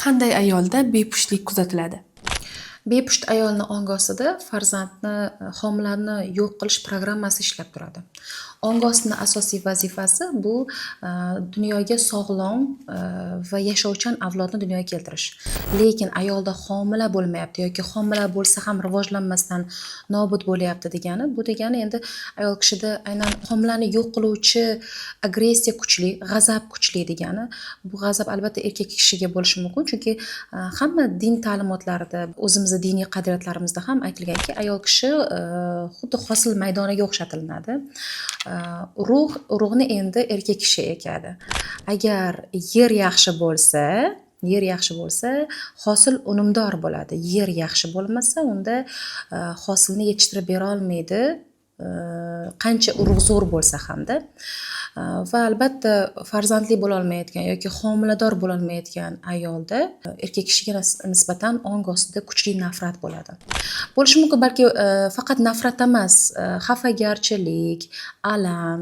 Qanday ayolda bepushtlik kuzatiladi? Bepusht ayolni ongi ostida farzandni, homilani yo'q qilish programmasi ishlab turadi. Ongi ostini asosiy vazifasi bu dunyoga sog'lom va yashovchan avlodni dunyoga keltirish. Lekin ayolda homila bo'lmayapti yoki homila bo'lsa ham rivojlanmasdan nobud bo'lyapti degani, bu degani endi ayol kishida aynan homilani yo'q qiluvchi agressiya kuchli, g'azab kuchli degani. Bu g'azab albatta erkak kishiga bo'lishi mumkin, chunki hamma din ta'limotlarida, o'zimizni diniy qadriyatlarimizda ham aytilganki, ayol kishi xuddi hosil maydoniga o'xshatilinadi. Urug'ni endi erkak kishi ekadi. Agar yer yaxshi bo'lsa, hosil unumdor bo'ladi. Yer yaxshi bo'lmasa, unda hosilni yetishtirib bera olmaydi, qancha urug' zo'r bo'lsa hamda. Va albatta farzandli bo'la olmayotgan yoki homilador bo'la olmayotgan ayolda erkak kishiga nisbatan ongi ostida kuchli nafrat bo'ladi. Bo'lishi mumkin balki faqat nafrat emas, xafagarchilik, alam,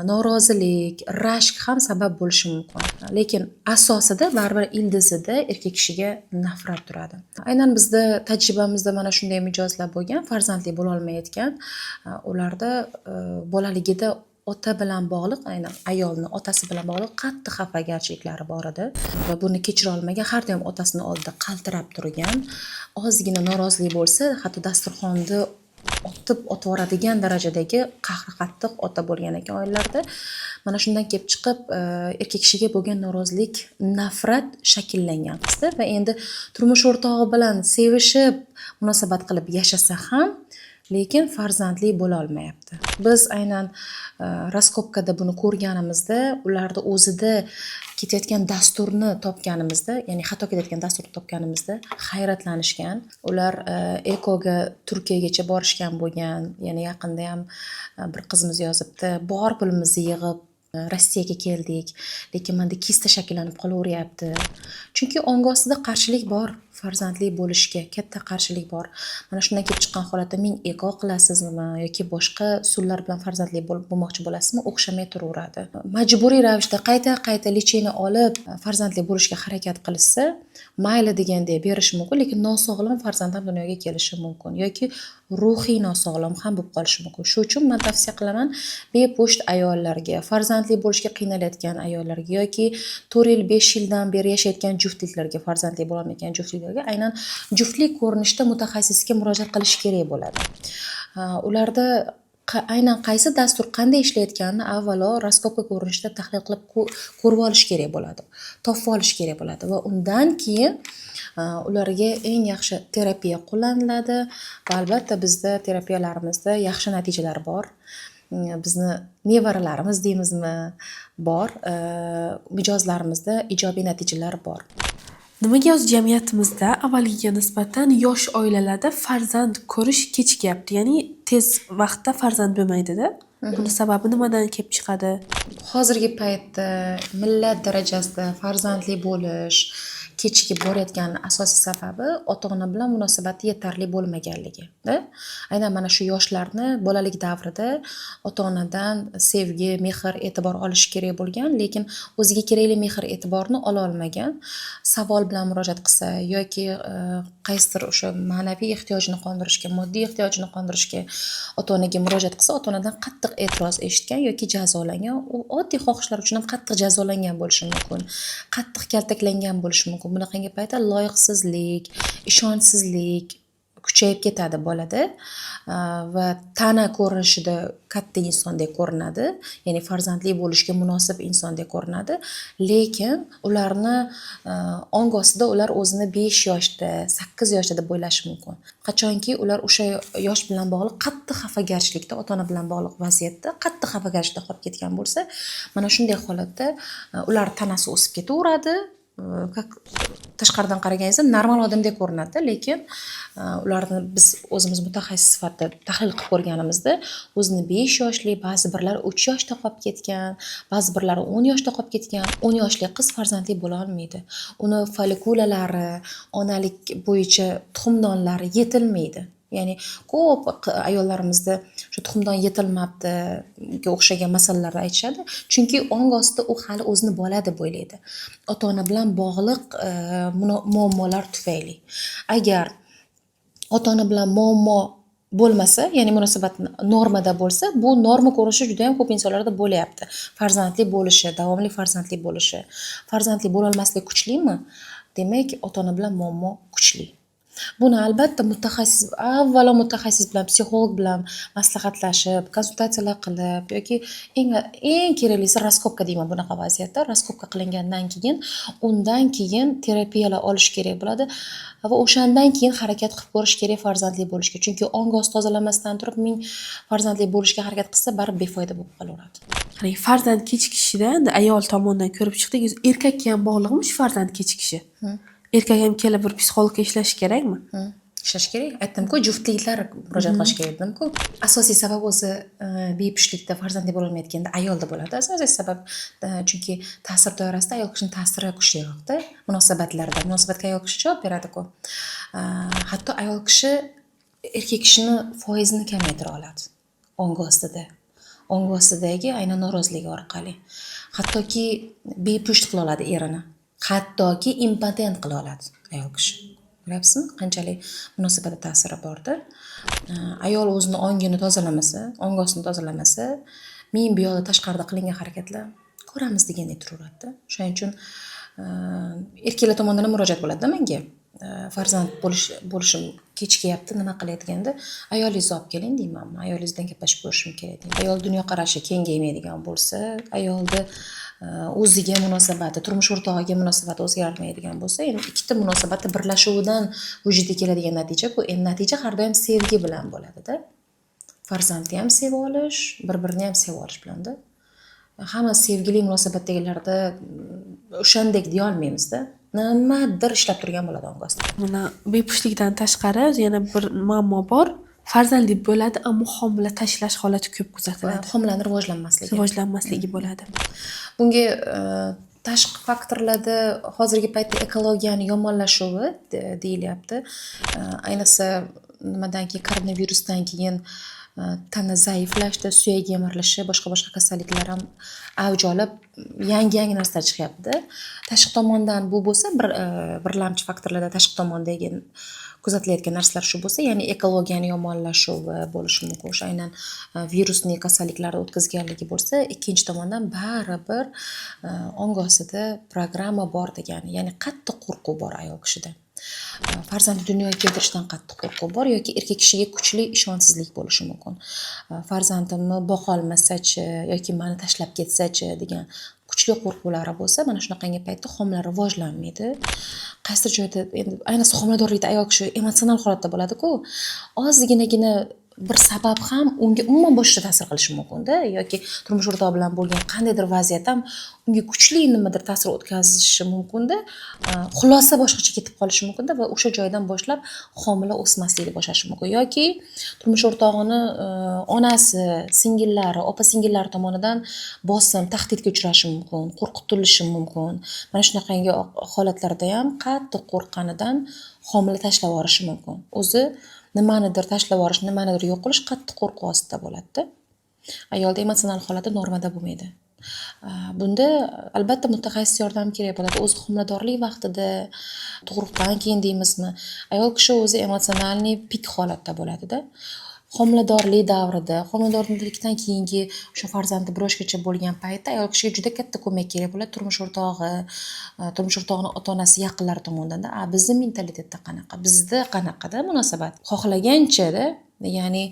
norozilik, rashk ham sabab bo'lishi mumkin. Lekin asosida baribir ildizida erkak kishiga nafrat turadi. Aynan bizda tajribamizda mana shunday mijozlar bo'lgan, farzandli bo'la olmayotgan, ularda bolaligida ota bilan bog'liq, aynan ayolni otasi bilan bog'liq qattiq xafagarchiliklari bor edi va buni kechira olmagan, har doim otasini oldida qaltirab turgan, ozgina norozilik bo'lsa, hatto dasturxonni otib o'tvoradigan darajadagi qahri qattiq ota bo'lgan ekan oilalarda. Mana shundan kelib chiqib, erkak kishiga bo'lgan norozilik, nafrat shakllangan qizda va endi turmush o'rtog'i bilan sevishib, munosabat qilib yashasa ham, lekin farzandli bo'la olmayapti. Biz aynan raskopkada buni ko'rganimizda, ularda o'zida ketayotgan dasturni topganimizda, ya'ni xato ketayotgan dasturni topganimizda hayratlanishgan. Ular ekoga Turkiyagacha borishgan bo'lgan. Ya'ni yaqinda ham bir qizimiz yozibdi, bor pulimizni yig'ib Rossiyaga keldik, lekin menda kista shakllanib qolaveryapti. Chunki ongi ostida qarshilik bor, farzandli bo'lishga katta qarshilik bor. Mana shundan kelib chiqqan holatda men eko qilasizmi yoki boshqa usullar bilan farzandli bo'lmoqchi bo'lasizmi, o'xshamay turaveradi. Majburiy ravishda qayta lecheni olib farzandli bo'lishga harakat qilsa, mayli degandek berish mumkin, lekin nosog'lom farzand ham dunyoga kelishi mumkin yoki ruhiy nosog'lom ham bo'lib qolishi mumkin. Shuning uchun men tavsiya qilaman bepusht ayollarga, farzandli bo'lishga qiynalayotgan ayollarga yoki 4 yil, 5 yildan beri yashayotgan juftliklarga, farzandli bo'la olmayotgan juftliklarga aynan juftlik ko'rinishda mutaxassisga murojaat qilish kerak bo'ladi. Ularda aynan qaysi dastur qanday ishlayotganini avvalo raskopka ko'rinishda tahlil qilib ko'rib olish kerak bo'ladi, topib olish kerak bo'ladi va undan keyin ularga eng yaxshi terapiya qo'llaniladi va albatta bizda terapiyalarimizda yaxshi natijalar bor. Bizni nevaralarimiz deymizmi, bor. Mijozlarimizda ijobiy natijalar bor. Nimaga o'z jamiyatimizda avvalgiga nisbatan yosh oilalarda farzand ko'rish kechikyapti? Ya'ni tez vaqtda farzand bo'lmaydi-da. Buni sababi nimadan kelib chiqadi? Hozirgi paytda millat darajasida farzandli bo'lish kechikib borayotgan asosiy sababi ota-ona bilan munosabati yetarli bo'lmaganligi. Aynan mana shu yoshlarni bolalik davrida ota-onadan sevgi, mehr, e'tibor olish kerak bo'lgan, lekin o'ziga kerakli mehr, e'tiborni ola olmagan, savol bilan murojaat qilsa yoki qaysidir o'sha ma'naviy ehtiyojini qondirishga, moddiy ehtiyojini qondirishga ota-onaga murojaat qilsa, ota-onadan qattiq e'tiroz eshitgan yoki jazolangan, u oddiy xohishlar uchun ham qattiq jazolangan bo'lishi mumkin, qattiq kaltaklangan bo'lishi mumkin. Bunaqangi paytda loyiqsizlik, ishonchsizlik kuchayib ketadi bolada va tana ko'rinishida katta insondek ko'rinadi, ya'ni farzandli bo'lishga munosib insondek ko'rinadi, lekin ularni ongi ostida ular o'zini 5 yoshda, 8 yoshda deb o'ylashi mumkin. Qachonki ular o'sha yosh bilan bog'liq qattiq xafagarchilikda, ota-ona bilan bog'liq vaziyatda qattiq xafagarchilikda qolib ketgan bo'lsa, mana shunday holatda ular tanasi o'sib ketaveradi. Tashqaridan qaraganingizda normal odamdek ko'rinadi, lekin ularni biz o'zimiz mutaxassis sifatida tahlil qilib ko'rganimizda o'zini 5 yoshli, ba'zi birlari 3 yoshda qolib ketgan, ba'zi birlari 10 yoshda qolib ketgan. 10 yoshli qiz farzandli bo'la olmaydi. Uni follikulalari, onalik bo'yicha tuxumdonlari yetilmaydi. Ya'ni ko'p ayollarimizda o'sha tuxumdan yetilmabdiga o'xshagan masalalarni aytishadi. Chunki ong ostida u hali o'zini bola deb o'ylaydi. Ota-ona bilan bog'liq muammolar tufayli. Agar ota-ona bilan muammo bo'lmasa, ya'ni munosabat normada bo'lsa, bu norma ko'rishi juda ham ko'p insonlarda bo'lyapti. Farzandli bo'lishi, davomli farzandli bo'lishi. Farzandli bo'la olmaslik kuchlimi? Demak, ota-ona bilan muammo kuchli. Buni albatta avvalo mutaxassis bilan, psixolog bilan maslahatlashib, konsultatsiyalar qilib yoki eng keraklisi raskopka deyman bunaqa vaziyatda. Raskopka undan keyin terapiyalar olish kerak bo'ladi va o'shandan keyin harakat qilib ko'rish kerak farzandli bo'lishga. Chunki ong osti tozalamasdan turib ming farzandli bo'lishga harakat qilsa, baribir befoyda bo'lib qolaveradi. Ya'ni farzand kechikishida ayol tomonidan ko'rib chiqdik, erkakka ham bog'liqmi shu farzand kechikishi? Erkak ham kelib bir psixologga ishlashi kerakmi? Ishlash kerak. Aytdim-ku, juftliklar murojaat qilish kerak dedim-ku. Asosiy sabab o'zi bepushtlikda farzandli bo'la olmayotganda ayolda bo'ladi. Asosiy sabab chunki ta'sir doirasida ayol kishining ta'siri kuchliroqda munosabatlarda. Munosabatga ayol kishi javob beradi-ku. Hatto ayol kishi erkak kishini foizini kamaytira oladi. Ong ostidagi aynan noroziligi orqali. Hattoki bepusht qila oladi erini. Hattoki impotent qila oladi ayol kishi. Bilasizmi, qanchalik munosabatda ta'siri borda. Ayol o'zini ongini tozalamasa, ong ostini tozalamasa, ming bu yoqda tashqarida qilingan harakatlar ko'ramiz degandek turaveradi. Shuning uchun erkaklar tomonidan ham murojaat bo'ladi menga. Farzand bo'lishim kechikyapti, nima qilay deganda, ayolingizni olib keling deyman. Ayolingizdan gaplashib ko'rishim kerak deyman. Ayol dunyoqarashi kengaymaydigan bo'lsa, ayolni o'ziga munosabati, turmush o'rtog'iga munosabati o'zgarmaydigan bo'lsa, endi ikkita munosabatni birlashuvidan vujudga keladigan natija-ku. Endi natija har doim sevgi bilan bo'ladi-da. Farzandni ham sevib olish, bir-birini ham sevib olish bilan-da. Hamma sevgili munosabatdagilarda o'shandek deya olmaymiz-da. Nimadir ishlab turgan bo'ladi ong ostida. Mana bepushtlikdan tashqari yana bir muammo bor. Farzandli bo'ladi, ammo homila tashlash holati ko'p kuzatiladi. Homilani rivojlanmasligi bo'ladi. Bunga tashqi faktorlarda hozirgi paytda ekologiyani yomonlashuvi deyilyapti. Ayniqsa nimadan keyin, koronavirusdan keyin tana zaiflashdi, suyak yemirilishi, boshqa kasalliklar ham avj olib, yangi narsalar chiqyapti. Tashqi tomondan bu bo'lsa, birlamchi faktorlarda tashqi tomondagi kuzatilayotgan narsalar shu bo'lsa, ya'ni ekologiyani yomonlashuvi bo'lishi mumkin. O'sha aynan virusning kasalliklarni o'tkazganligi bo'lsa, ikkinchi tomondan baribir ong ostida programma bor degani, ya'ni qattiq qo'rquv bor ayol kishida. Farzandni dunyoga keltirishdan qattiq qo'rquv bor yoki erkak kishiga kuchli ishonchsizlik bo'lishi mumkin. Farzandimni boqa olmasa-chi yoki meni tashlab ketsa-chi degan kuchli qo'rquvlari bo'lsa, mana shunaqangi paytda homila rivojlanmaydi. Qaysidir joyda, endi ayniqsa homiladorlikda ayol kishi emotsional holatda bo'ladi-ku. Ozginagina bir sabab ham unga umuman boshqa ta'sir qilishi mumkin-da, yoki turmush o'rtog'i bilan bo'lgan qandaydir vaziyat ham unga kuchli nimadir ta'sir o'tkazishi mumkin-da, xulosa boshqacha ketib qolishi mumkin-da va o'sha joydan boshlab homila o'smaslikni boshlashi mumkin yoki turmush o'rtog'ini onasi, singillari, opa-singillari tomonidan bosim, tahdidga uchrashi mumkin, qo'rqitilishi mumkin. Mana shunaqangi holatlarda ham qattiq qo'rqqanidan homila tashlab yuborishi mumkin. O'zi nimanidir tashlab yuborish, nimanidir yo'q qilish qattiq qo'rquv ostida bo'ladi-da. Ayolda emotsional holati normada bo'lmaydi. Bunda albatta mutaxassis yordam kerak bo'ladi. O'zi homiladorlik vaqtida, tug'ruqdan keyin deymizmi, ayol kishi o'zi emotsionalniy pik holatda bo'ladi-da. Homiladorlik davrida, homiladorlikdan keyingi o'sha farzandi 1 yoshgacha bo'lgan paytda ayol kishiga juda katta ko'mak kerak bo'ladi. Turmush o'rtog'ining ota-onasi, yaqinlari tomonidan-da. Bizning mentalitetda qanaqa, bizda qanaqada munosabat? Xohlagancha-da, ya'ni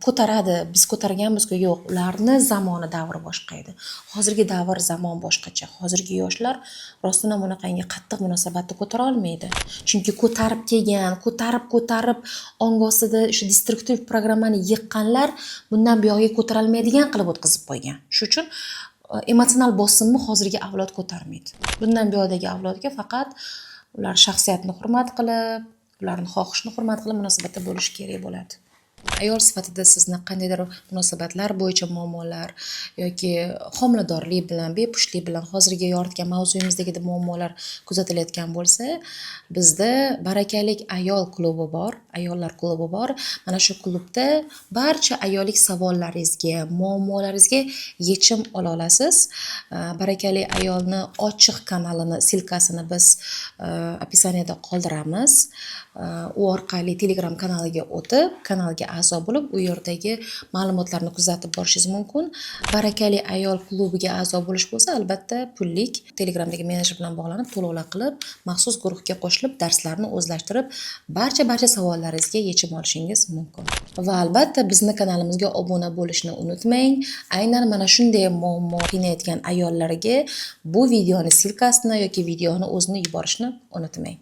ko'taradi, biz ko'targanmiz-ku, yo'q, ularni zamoni, davri boshqa edi. Hozirgi davr, zamon boshqacha. Hozirgi yoshlar rostdan ham bunaqangi qattiq munosabatni ko'tara olmaydi. Chunki ko'tarib kelgan, ko'tarib ong ostida o'sha destruktiv programmani yiqqanlar bundan buyoqqa ko'tara olmaydigan qilib o'tkazib qo'ygan. Shuning uchun emotsional bosimni hozirgi avlod ko'tarmaydi. Bundan buyoqdagi avlodga faqat ular shaxsiyatini hurmat qilib, ularning xohishini hurmat qilib munosabatda bo'lish kerak bo'ladi. ayol sifatida sizni qandaydir munosabatlar bo'yicha muammolar yoki homiladorlik bilan, bepushtlik bilan hozirgi yoritgan mavzuyimizdagidek muammolar kuzatilayotgan bo'lsa, bizda barakali ayol klubi bor, ayollar klubi bor. Mana shu klubda barcha ayollik savollaringizga, muammolaringizga yechim ola olasiz. Barakali ayolni ochiq kanalini, silkasini biz описаниеda qoldiramiz. U orqali Telegram kanaliga o'tib, kanalga a'zo bo'lib, u yerdagi ma'lumotlarni kuzatib borishingiz mumkin. Barakali ayol klubiga a'zo bo'lish bo'lsa, albatta pullik Telegramdagi menejer bilan bog'lanib, to'lovlar qilib, maxsus guruhga qo'shilib, darslarni o'zlashtirib, barcha savollaringizga yechim olishingiz mumkin. Va albatta bizni kanalimizga obuna bo'lishni unutmang. Aynan mana shunday muammo qiynayotgan ayollarga bu videoni silkasini yoki videoni o'zini yuborishni unutmang.